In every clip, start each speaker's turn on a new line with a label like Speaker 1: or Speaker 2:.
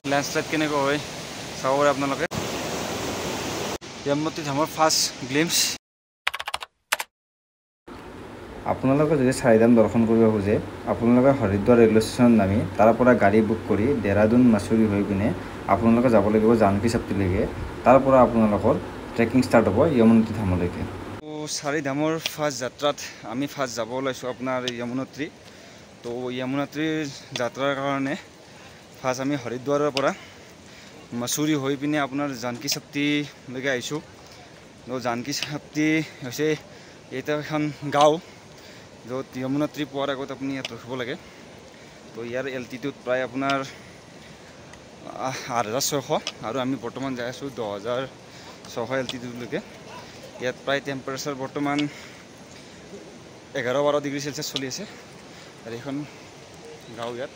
Speaker 1: Landslide কেনেকৈ হয় চাব পাৰে আপোনালোকে। Yamunotri ধামৰ first glimpse. আপোনালোকে যদি চাৰিধাম দৰ্শন কৰিব খোজে আপোনালোকে হৰিদ্বাৰ ৰেলৱে ষ্টেচনত নামি তাৰ পৰা গাড়ী বুক কৰি দেহৰাদুন মাছুৰী হৈ পিনে আপোনালোকে যাব লাগিব জানকী শক্তিলৈকে। তাৰ পৰা আপোনালোকৰ ট্ৰেকিং ষ্টাৰ্ট হ'ব যমুনোত্ৰী ধামলৈকে। চাৰিধামৰ ফাৰ্ষ্ট যাত্ৰাত আমি ফাৰ্ষ্ট যাব ওলাইছোঁ আপোনাৰ যমুনোত্ৰী। তো যমুনোত্ৰীৰ যাত্ৰাৰ কাৰণে ফাৰ্ষ্ট আমি হৰিদ্বাৰৰ পৰা মাছুৰী হৈ পিনে আপোনাৰ জানকী শক্তিলৈকে আহিছোঁ। তো জানকী শক্তি হৈছে এইটো এখন গাঁও য'ত যমুনোত্ৰী পোৱাৰ আগত আপুনি ইয়াত ৰখিব লাগে। তো ইয়াৰ এল্টিটিউড প্ৰায় আপোনাৰ 8600 আৰু আমি বৰ্তমান যাই আছোঁ 10600 এল্টিটিউডলৈকে। ইয়াত প্ৰায় টেম্পাৰেচাৰ বৰ্তমান 11-12 ডিগ্ৰী চেলচিয়াছ চলি আছে। আৰু এইখন গাঁও ইয়াত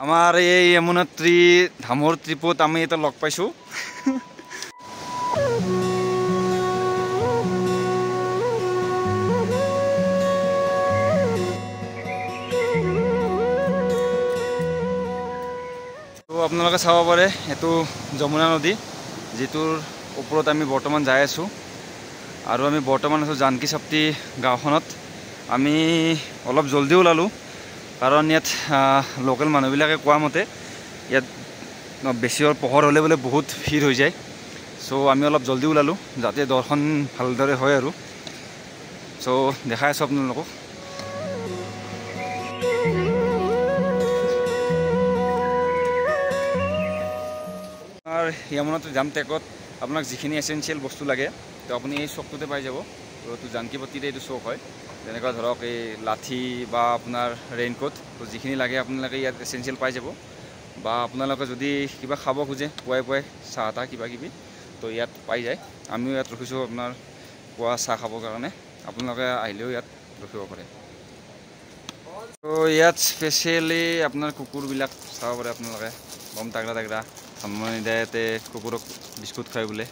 Speaker 1: আমাৰ এই যমুনোত্ৰী ধামৰ ট্ৰিপত আমি এটা লগ পাইছোঁ। তো আপোনালোকে চাব পাৰে এইটো যমুনা নদী যিটোৰ ওপৰত আমি বৰ্তমান যাই আছোঁ। আৰু আমি বৰ্তমান আছোঁ জানকী শক্তি গাঁওখনত। আমি অলপ জলদি ওলালোঁ কাৰণ ইয়াত লোকেল মানুহবিলাকে কোৱা মতে ইয়াত বেছি পোহৰ হ'লে বোলে বহুত ভিৰ হৈ যায়। চ' আমি অলপ জলদি ওলালোঁ যাতে দৰ্শন ভালদৰে হয় আৰু। চ' দেখাই আছোঁ আপোনালোকক। আপোনাৰ যমুনোত্ৰী ধাম ট্ৰেকত আপোনাক যিখিনি এচেঞ্চিয়েল বস্তু লাগে তো আপুনি এই চকটোতে পাই যাব। তো এইটো জানকী পট্টিতে এইটো চক হয়। যেনেকুৱা ধৰক এই লাঠি বা আপোনাৰ ৰেইনকোট, তো যিখিনি লাগে আপোনালোকে ইয়াত এচেঞ্চিয়েল পাই যাব। বা আপোনালোকে যদি কিবা খাব খোজে পুৱাই পুৱাই চাহ তাহ কিবা কিবি তো ইয়াত পাই যায়। আমিও ইয়াত ৰখিছোঁ আপোনাৰ পুৱা চাহ খাবৰ কাৰণে। আপোনালোকে আহিলেও ইয়াত ৰখিব পাৰে। তো ইয়াত স্পেচিয়েলি আপোনাৰ কুকুৰবিলাক চাব পাৰে আপোনালোকে। বম তাগৰা তাগৰা সময় নিদায় ইয়াতে কুকুৰক বিস্কুট খুৱাই বোলে।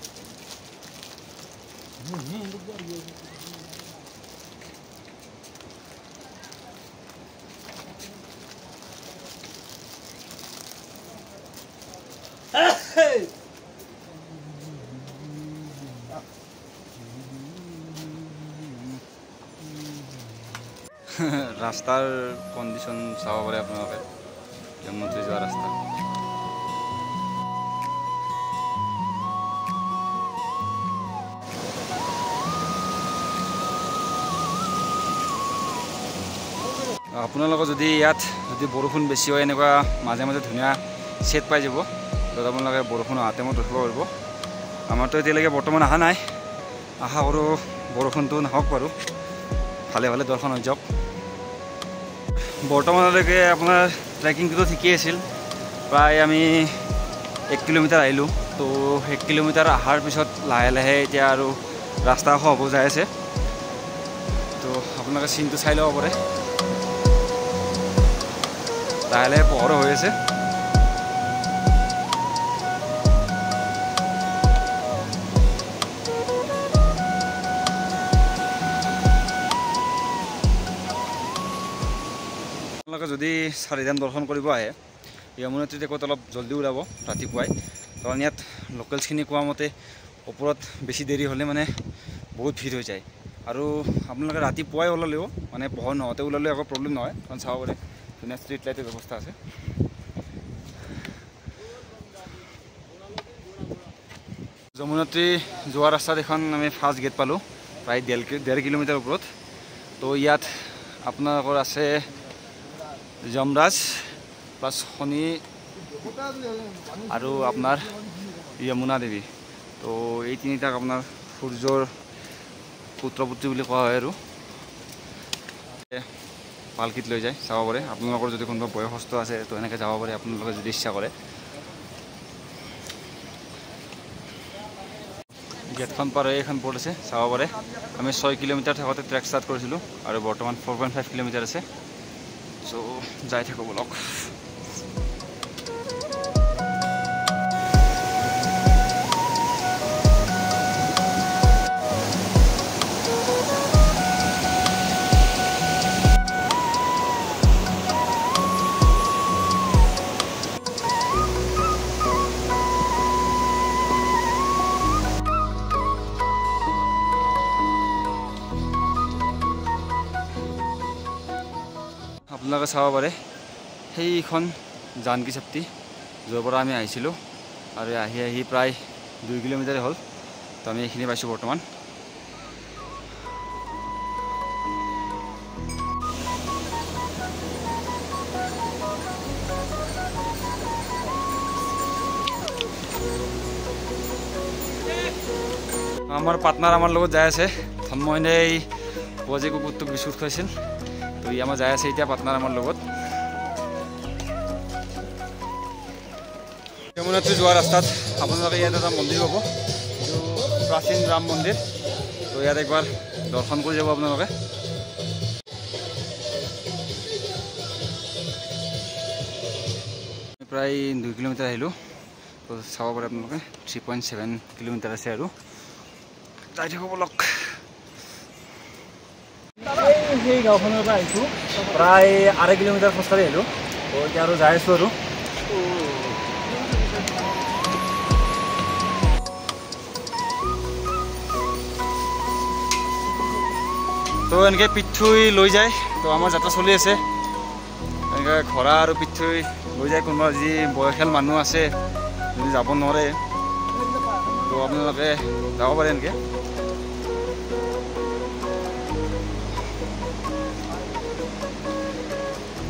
Speaker 1: ৰাস্তাৰ কণ্ডিশ্যন চাব পাৰে আপোনালোকে যমুনোত্ৰী যোৱা ৰাস্তা। আপোনালোকৰ যদি ইয়াত যদি বৰষুণ বেছি হয় এনেকুৱা মাজে মাজে ধুনীয়া ছেট পাই যাব, য'ত আপোনালোকে বৰষুণ অহা টাইমত ৰখিব পাৰিব। আমাৰতো এতিয়ালৈকে বৰ্তমান অহা নাই, আশা কৰোঁ বৰষুণটো নাহক বাৰু, ভালে ভালে দৰ্শন হৈ যাওক। বৰ্তমানলৈকে আপোনাৰ ট্ৰেকিংটো ঠিকেই আছিল। প্ৰায় আমি 1 কিলোমিটাৰ আহিলোঁ। তো 1 কিলোমিটাৰ অহাৰ পিছত লাহে লাহে এতিয়া আৰু ৰাস্তা হ'ব যাই আছে। তো আপোনালোকে চিনটো চাই ল'ব পাৰে, লাহে লাহে পোহৰ হৈ আছে। আপোনালোকে যদি চাৰিধাম দৰ্শন কৰিব আহে যমুনোত্ৰী ট্ৰেকত অলপ জলদি ওলাব ৰাতিপুৱাই, কাৰণ ইয়াত লোকেলছখিনি কোৱা মতে ওপৰত বেছি দেৰি হ'লে মানে বহুত ভিৰ হৈ যায়। আৰু আপোনালোকে ৰাতিপুৱাই ওলালেও মানে পোহৰ নহওঁতে ওলালেও একো প্ৰব্লেম নহয়, কাৰণ চাব পাৰে ধুনীয়া ষ্ট্ৰীট লাইটৰ ব্যৱস্থা আছে। যমুনোত্ৰী যোৱা ৰাস্তাত এখন আমি ফাৰ্ষ্ট গেট পালোঁ, প্ৰায় 1.5 কিলোমিটাৰ ওপৰত। তো ইয়াত আপোনালোকৰ আছে যমৰাজ প্লাছ শনি আৰু আপোনাৰ যমুনা দেৱী। তো এই তিনিটাক আপোনাৰ সূৰ্যৰ পুত্ৰপুত্ৰী বুলি কোৱা হয় আৰু পালকিত লৈ যায়, চাব পাৰে। আপোনালোকৰ যদি কোনোবা বয়সস্থ আছে তো এনেকৈ যাব পাৰে আপোনালোকে যদি ইচ্ছা কৰে। গেটখন পাৰ হৈ এইখন পৰ্ট আছে, চাব পাৰে। আমি 6 কিলোমিটাৰ থাকোঁতে ট্ৰেক ষ্টাৰ্ট কৰিছিলোঁ আৰু বৰ্তমান 4.5 কিলোমিটাৰ আছে। চ' যাই থাকোঁ বলক।
Speaker 2: আপোনালোকে চাব পাৰে সেইখন জানকী চাপ্তি য'ৰ পৰা আমি আহিছিলোঁ আৰু আহি আহি প্ৰায় 2 কিলোমিটাৰে হ'ল। তো আমি এইখিনি পাইছোঁ বৰ্তমান। আমাৰ পাৰ্টনাৰ আমাৰ লগত যাই আছে। ধনমইনে এই পুৱাজি কুকুৰটোক বিস্কুট খুৱাইছিল। তো ই আমাৰ যাই আছে এতিয়া পাৰ্টনাৰ আমাৰ লগত। যমুনাত্ৰী যোৱা ৰাস্তাত আপোনালোকে ইয়াত এটা মন্দিৰ পাব, এইটো প্ৰাচীন ৰাম মন্দিৰ। তো ইয়াত একবাৰ দৰ্শন কৰি যাব আপোনালোকে। প্ৰায় 2 কিলোমিটাৰ আহিলোঁ। তো চাব পাৰে আপোনালোকে 3.7 কিলোমিটাৰ আছে আৰু যাই থাকোঁ বলক। সেই গাঁওখনৰ পৰা আহিছোঁ, প্ৰায় 2.5 কিলোমিটাৰ খোজকাঢ়ি আহিলোঁ। তো এতিয়া আৰু যাই আছোঁ আৰু তো এনেকৈ পিঠুই লৈ যায়। তো আমাৰ যাত্ৰা চলি আছে এনেকৈ ঘোঁৰা আৰু পিঠুই লৈ যায়। কোনোবা যি বয়সীয়াল মানুহ আছে যদি যাব নোৱাৰে তো আপোনালোকে যাব পাৰে এনেকৈ।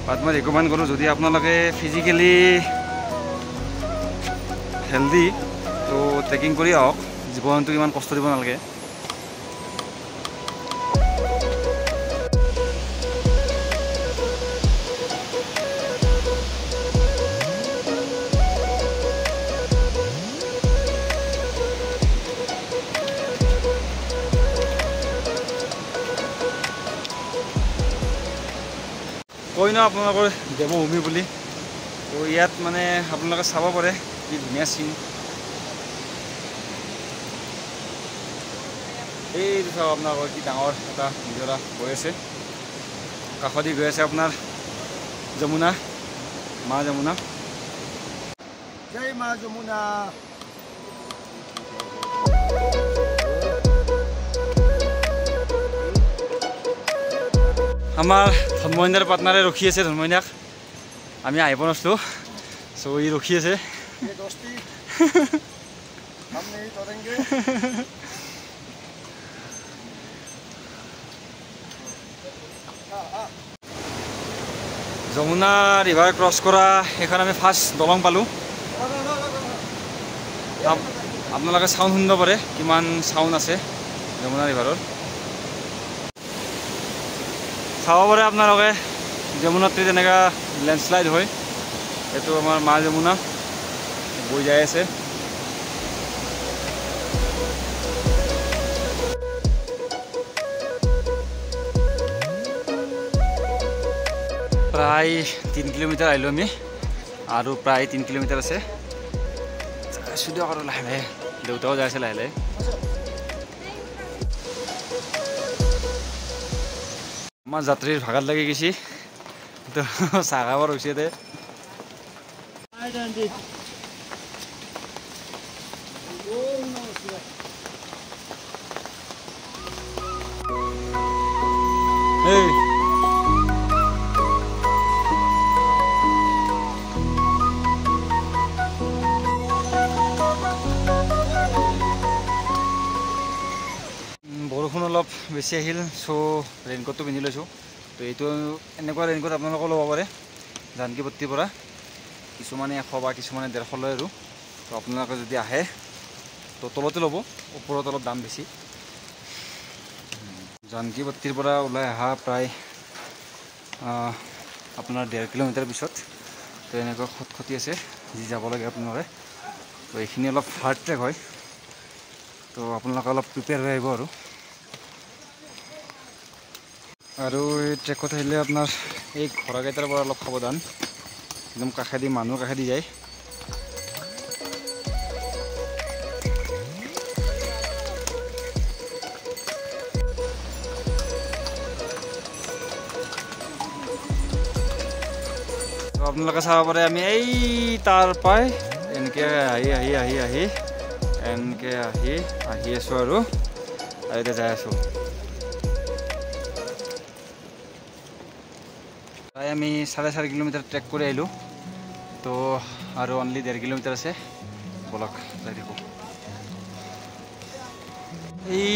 Speaker 2: বাট মই ৰিকমেণ্ড কৰোঁ যদি আপোনালোকে ফিজিকেলি হেল্ডি তো ট্ৰেকিং কৰি আহক, জীৱনটোক ইমান কষ্ট দিব নালাগে। কৈ ন আপোনালোকৰ দেৱভূমি বুলি। তো ইয়াত মানে আপোনালোকে চাব পাৰে কি ধুনীয়া চিন। এইটো চাওক আপোনালোকৰ কি ডাঙৰ এটা নিজৰা গৈ আছে, কাষদি গৈ আছে আপোনাৰ যমুনা, মা যমুনা।
Speaker 3: জয় মা যমুনা।
Speaker 2: আমাৰ ধনমইনাৰ পাৰ্টনাৰে ৰখি আছে। ধনমইনাক আমি আহিব নাছিলোঁ, চ' ই ৰখি আছে। যমুনা ৰিভাৰ ক্ৰছ কৰা সেইখন আমি ফাৰ্ষ্ট দলং পালোঁ। আপোনালোকে চাউণ্ড শুনিব পাৰে, কিমান চাউণ্ড আছে যমুনা ৰিভাৰৰ। চাব পাৰে আপোনালোকে যমুনাত্ৰী যেনেকৈ লেণ্ডশ্লাইড হয়। এইটো আমাৰ মা যমুনা বৈ যাই আছে। প্ৰায় 3 কিলোমিটাৰ আহিলোঁ আমি, আৰু প্ৰায় 3 কিলোমিটাৰ আছে। আছোঁ দিয়ক আৰু লাহে লাহে, দেউতাও যাই আছে লাহে লাহে। আমাৰ যাত্ৰীৰ ভাগাত লাগি গৈছে, তো চাহ খাব ৰৈছে দে। বৰষুণ অলপ বেছি আহিল, চ' ৰেইনকোটটো পিন্ধি লৈছোঁ। তো এইটো এনেকুৱা ৰেইনকোট আপোনালোকেও ল'ব পাৰে জানকীপট্টিৰ পৰা। কিছুমানে 100 বা কিছুমানে 150 লয় আৰু। তো আপোনালোকে যদি আহে তো তলতে ল'ব, ওপৰত অলপ দাম বেছি। জানকীপট্টিৰ পৰা ওলাই অহা প্ৰায় আপোনাৰ 1.5 কিলোমিটাৰ পিছত তো এনেকুৱা খটখটি আছে যি যাব লাগে আপোনালোকে। তো এইখিনি অলপ হাৰ্ড ট্ৰেক হয়, তো আপোনালোকে অলপ প্ৰিপেয়াৰ হৈ আহিব আৰু। আৰু এই ট্ৰেকত আহিলে আপোনাৰ এই ঘোঁৰাকেইটাৰ পৰা অলপ সাৱধান, একদম কাষেদি মানুহ কাষেদি যায়। তো আপোনালোকে চাব পাৰে আমি এই তাৰ পৰাই এনেকৈ আহি আহি আহি আহি এনেকৈ আহি আহি আছোঁ আৰু এতিয়া যাই আছোঁ। প্ৰায় আমি 4.5 কিলোমিটাৰ ট্ৰেক কৰি আহিলোঁ তো আৰু অনলি 1.5 কিলোমিটাৰ আছে বলক যাই থাকোঁ এই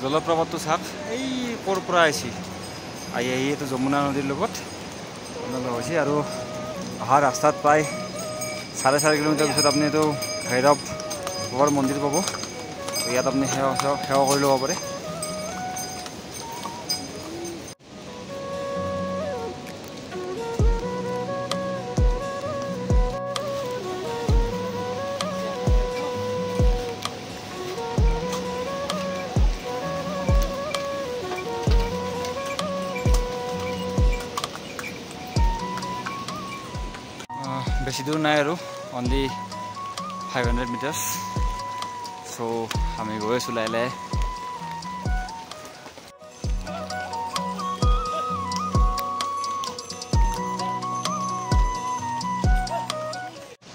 Speaker 2: জলপ্ৰপাতটো চাওক এই ক'ৰ পৰা আহিছে আহি এইটো যমুনা নদীৰ লগত হৈছে আৰু অহা ৰাস্তাত প্ৰায় 4.5 কিলোমিটাৰ পিছত আপুনি এইটো ভৈৰৱ বাবাৰ মন্দিৰ পাব ইয়াত আপুনি সেৱা কৰি ল'ব পাৰে বেছি দূৰ নাই আৰু অনলি 500 মিটাৰ্ছ চ' আমি গৈ আছোঁ লাহে লাহে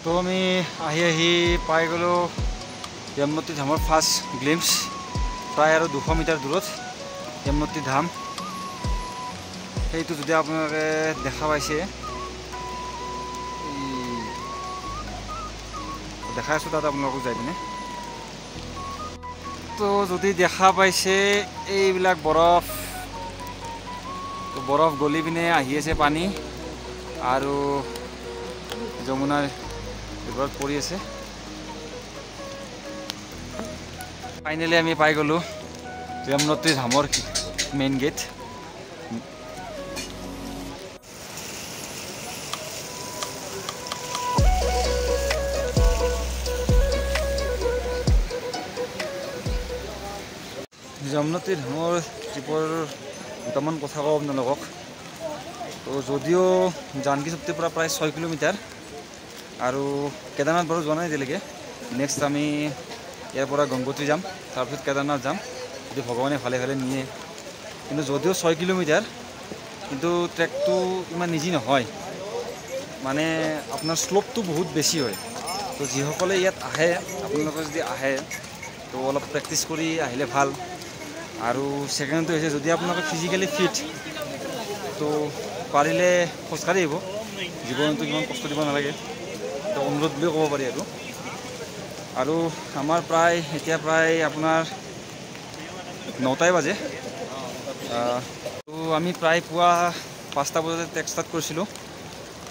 Speaker 2: তো আমি আহি পাই গ'লোঁ যমুনোত্ৰী ধামৰ ফাৰ্ষ্ট গ্লিম্পছ প্ৰায় আৰু 200 মিটাৰ দূৰত যমুনোত্ৰী ধাম সেইটো যদি আপোনালোকে দেখা পাইছে দেখাই আছোঁ তাত আপোনালোকক যাই পিনে তো যদি দেখা পাইছে এইবিলাক বৰফ গলি পিনে আহি আছে পানী আৰু যমুনাৰ ওপৰত পৰি আছে ফাইনেলি আমি পাই গ'লোঁ যমুনোত্ৰী ধামৰ মেইন গেট যমুনোত্ৰী ধামৰ ট্ৰিপৰ দুটামান কথা কওঁ আপোনালোকক তো যদিও জানকী চুক্তিৰ পৰা প্ৰায় 6 কিলোমিটাৰ আৰু কেদাৰনাথ বাৰু যোৱা নাই এতিয়ালৈকে নেক্সট আমি ইয়াৰ পৰা গংগোত্ৰী যাম তাৰপিছত কেদাৰনাথ যাম যদি ভগৱানে ভালে ভালে নিয়ে কিন্তু যদিও 6 কিলোমিটাৰ কিন্তু ট্ৰেকটো ইমান ইজি নহয় মানে আপোনাৰ শ্লোপটো বহুত বেছি হয় তো যিসকলে ইয়াত আহে আপোনালোকে যদি আহে তো অলপ প্ৰেক্টিছ কৰি আহিলে ভাল আৰু ছেকেণ্ডটো হৈছে যদি আপোনালোকে ফিজিকেলি ফিট তো পাৰিলে খোজকাঢ়ি আহিব জীৱনটো ইমান কষ্ট দিব নালাগে তো অনুৰোধ বুলিও ক'ব পাৰি আৰু আমাৰ এতিয়া প্ৰায় আপোনাৰ 9টাই বাজে তো আমি প্ৰায় পুৱা 5টা বজাতে ট্ৰেক ষ্টাৰ্ট কৰিছিলোঁ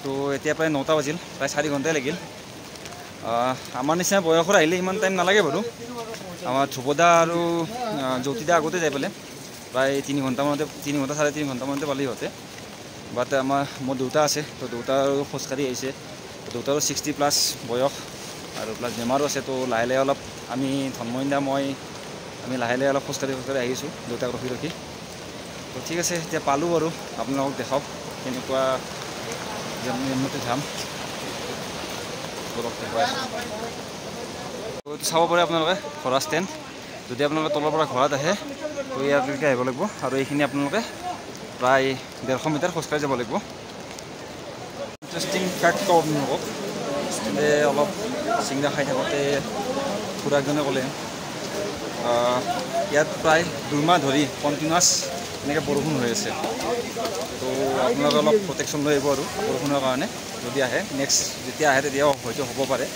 Speaker 2: তো এতিয়া প্ৰায় 9টা বাজিল প্ৰায় 4 ঘণ্টাই লাগিল আমাৰ নিচিনা বয়সৰ আহিলে ইমান টাইম নালাগে বাৰু আমাৰ ধ্ৰুৱদা আৰু জ্যোতিদা আগতে যাই পেলাই প্ৰায় 3 ঘণ্টা 3.5 ঘণ্টামানতে পালে সিহঁতে বাট মোৰ দেউতা আছে তো দেউতা আৰু খোজকাঢ়ি আহিছে দেউতাৰো 60+ বয়স আৰু প্লাছ বেমাৰো আছে তো লাহে লাহে অলপ আমি ধৰ্মইন্দা আমি লাহে লাহে অলপ খোজকাঢ়ি আহিছোঁ দেউতাক ৰখি তো ঠিক আছে এতিয়া পালোঁ বাৰু আপোনালোকক দেখাওক কেনেকুৱা যমুনোত্ৰী ধাম এইটো চাব পাৰে আপোনালোকে ঘোঁৰা ষ্টেণ্ড যদি আপোনালোকে তলৰ পৰা ঘোঁৰাত আহে তো ইয়ালৈকে আহিব লাগিব আৰু এইখিনি আপোনালোকে প্ৰায় 150 মিটাৰ খোজকাঢ়ি যাব লাগিব ইণ্টাৰেষ্টিং ফেক্ট কওঁ আপোনালোকক অলপ চিংৰা খাই থাকোঁতে খুৰাকজনে ক'লে ইয়াত প্ৰায় 2 মাহ ধৰি কণ্টিনিউৱাছ এনেকৈ বৰষুণ হৈ আছে তো আপোনালোকে অলপ প্ৰটেকশ্যন লৈ আহিব আৰু বৰষুণৰ কাৰণে যদি আহে নেক্সট যেতিয়া আহে তেতিয়াও হয়তো হ'ব পাৰে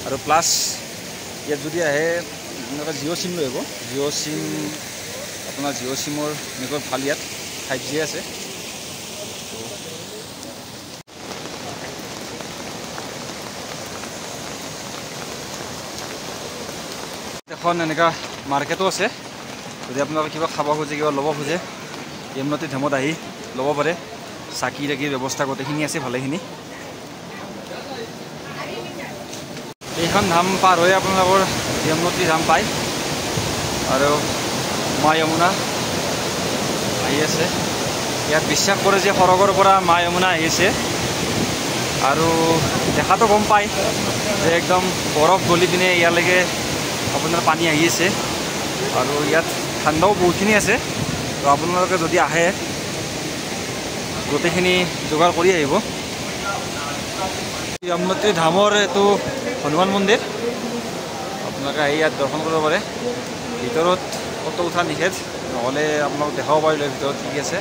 Speaker 2: আৰু প্লাছ ইয়াত যদি আহে আপোনালোকে জিঅ' চিম লৈ আহিব আপোনাৰ জিঅ' চিমৰ এনেকৈ ভাল ইয়াত 5G আছে এখন এনেকুৱা মাৰ্কেটো আছে যদি আপোনালোকে কিবা খাব খোজে কিবা ল'ব খোজে যমুনোত্ৰী ধামত আহি ল'ব পাৰে চাকি তাকিৰ ব্যৱস্থা গোটেইখিনি আছে ভালেখিনি এইখন ধাম পাৰ হৈ আপোনালোকৰ যমুনোত্ৰী ধাম পায় আৰু মা যমুনা আহি আছে ইয়াত বিশ্বাস কৰে যে সৰগৰ পৰা মা যমুনা আহিছে আৰু দেখাতো গম পায় যে একদম বৰফ গলি পিনে ইয়ালৈকে আপোনাৰ পানী আহি আছে আৰু ইয়াত ঠাণ্ডাও বহুতখিনি আছে তো আপোনালোকে যদি আহে গোটেইখিনি যোগাৰ কৰি আহিব যমুনোত্ৰী ধামৰ এইটো হনুমান মন্দিৰ আপোনালোকে আহি ইয়াত দৰ্শন কৰিব পাৰে ভিতৰত ফটো উঠা নিষেধ নহ'লে আপোনালোক দেখাব পাৰিলে ভিতৰত কি আছে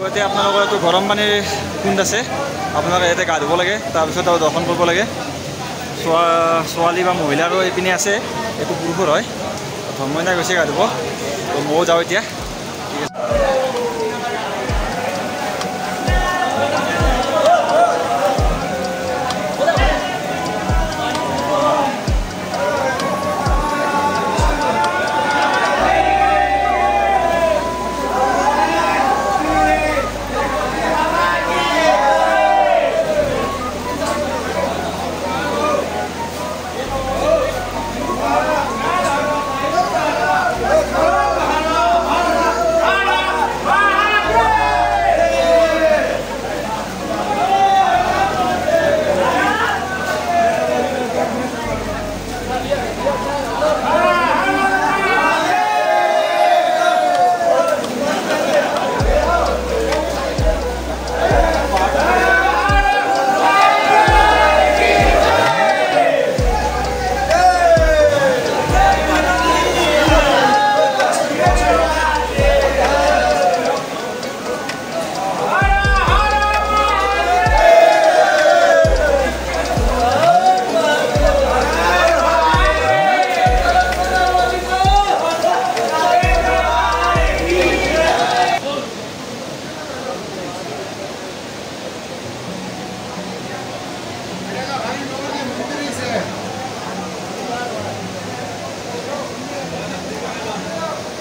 Speaker 2: ইয়াতে আপোনালোকৰ এইটো গৰম পানীৰ কুণ্ড আছে, আপোনালোকে ইয়াতে গা ধুব লাগে, তাৰপিছত আৰু দৰ্শন কৰিব লাগে। ছোৱালী বা মহিলাৰো এইপিনে আছে, এইটো পুৰুষৰ হয়। ধৰ্মইনা গৈছে গা ধুব, তো ময়ো যাওঁ এতিয়া। ঠিক আছে।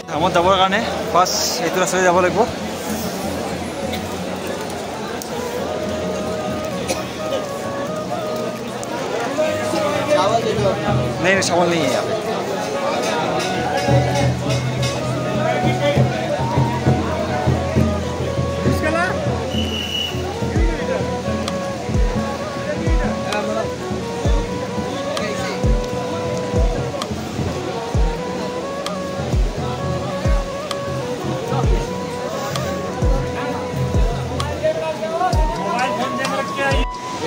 Speaker 2: ধামত যাবৰ কাৰণে ফাৰ্ষ্ট এইটো ৰাস্তাৰে যাব লাগিব। नहीं चावल नहीं है यहाँ पे।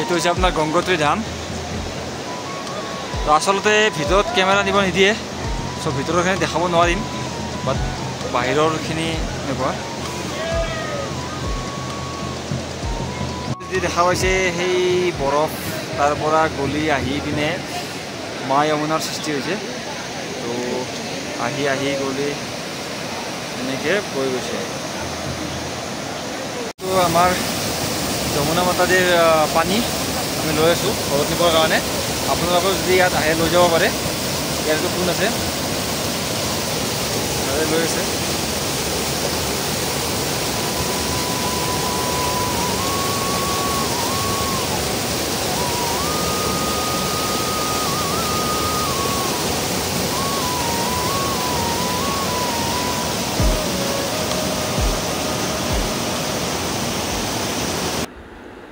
Speaker 2: এইটো হৈছে আপোনাৰ গংগোত্ৰী ধাম। তো আচলতে ভিতৰত কেমেৰা নিব নিদিয়ে, চ' ভিতৰৰখিনি দেখাব নোৱাৰিম, বাট বাহিৰৰখিনি এনেকুৱা যি দেখা পাইছে সেই বৰফ তাৰ পৰা গলি আহি পিনে মা যমুনাৰ সৃষ্টি হৈছে। তো আহি আহি গলি এনেকৈ বৈ গৈছে। তো আমাৰ যমুনা মাতাজীৰ পানী আমি লৈ আছোঁ ঘৰত নিবৰ কাৰণে। আপোনালোকৰ যদি ইয়াত আহে লৈ যাব পাৰে, ইয়াতো কোন আছে লৈ আছে।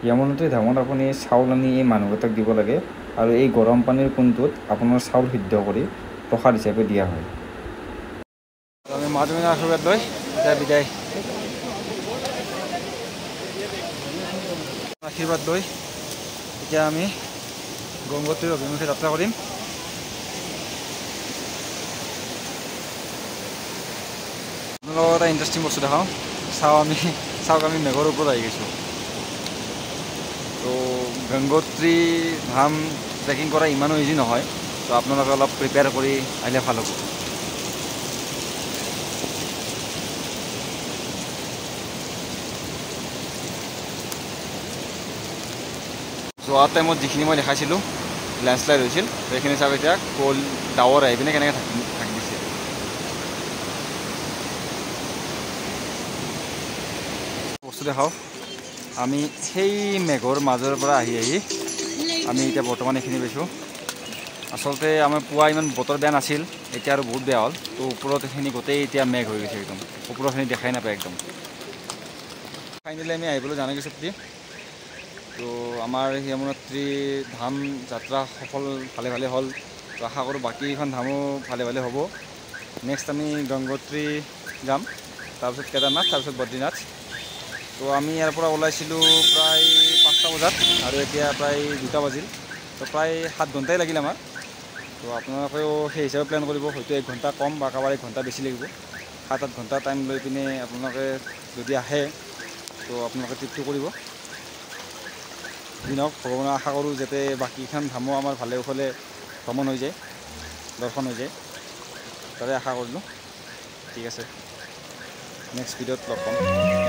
Speaker 1: यमुनोत्री ধামত আপুনি চাউল আনি এই মানুহকেইটাক দিব লাগে, আৰু এই গৰম পানীৰ কুণ্ডটোত আপোনাৰ চাউল সিদ্ধ কৰি প্ৰসাদ হিচাপে দিয়া হয়।
Speaker 2: আমি মা যমুনাৰ আশীৰ্বাদ লৈ এতিয়া বিদায়। আশীৰ্বাদ লৈ এতিয়া আমি গংগোত্ৰীৰ অভিমুখে যাত্ৰা কৰিম। আপোনালোকক এটা ইণ্টাৰেষ্টিং বস্তু দেখাওঁ। চাওক আমি মেঘৰ ওপৰত আহি গৈছোঁ। তো গংগোত্ৰী ধাম ট্ৰেকিং কৰা ইমানো ইজি নহয়, তো আপোনালোকে অলপ প্ৰিপেয়াৰ কৰি আহিলে ভাল হ'ব। যোৱা টাইমত যিখিনি মই দেখাইছিলোঁ লেণ্ডশ্লাইড হৈছিল, সেইখিনি চাওক এতিয়া ডাৱৰ আহি পিনে কেনেকৈ থাকি দিছে। বস্তু দেখাওঁ, আমি সেই মেঘৰ মাজৰ পৰা আহি আমি এতিয়া বৰ্তমান এইখিনি পাইছোঁ। আচলতে আমাৰ পুৱা ইমান বতৰ বেয়া নাছিল, এতিয়া আৰু বহুত বেয়া হ'ল। তো ওপৰত এইখিনি গোটেই এতিয়া মেঘ হৈ গৈছে, একদম ওপৰৰখিনি দেখাই নাপায় একদম। ফাইনেলি আমি আহিবলৈ জানি গৈছোঁ। তো আমাৰ যমুনোত্ৰী ধাম যাত্ৰা সফল ভালে ভালে হ'ল। তো আশা কৰোঁ বাকীখন ধামো ভালে ভালে হ'ব। নেক্সট আমি গংগোত্ৰী যাম, তাৰপিছত কেদাৰনাথ, তাৰপিছত বদ্ৰীনাথ। তো আমি ইয়াৰ পৰা ওলাইছিলোঁ প্ৰায় 5টা বজাত, আৰু এতিয়া প্ৰায় 2টা বাজিল। তো প্ৰায় 7 ঘণ্টাই লাগিল আমাৰ। তো আপোনালোকেও সেই হিচাপে প্লেন কৰিব, হয়তো 1 ঘণ্টা কম বা কাৰোবাৰ 1 ঘণ্টা বেছি লাগিব। 7-8 ঘণ্টা টাইম লৈ পিনে আপোনালোকে যদি আহে, তো আপোনালোকে ট্ৰিপটো কৰিব দিনক ভগৱানৰ আশা কৰোঁ যাতে বাকীখন ধামো আমাৰ ভালে কুশলে ভ্ৰমণ হৈ যায় দৰ্শন হৈ যায় তাৰে আশা কৰিলোঁ ঠিক আছে নেক্সট ভিডিঅ'ত লগ পাম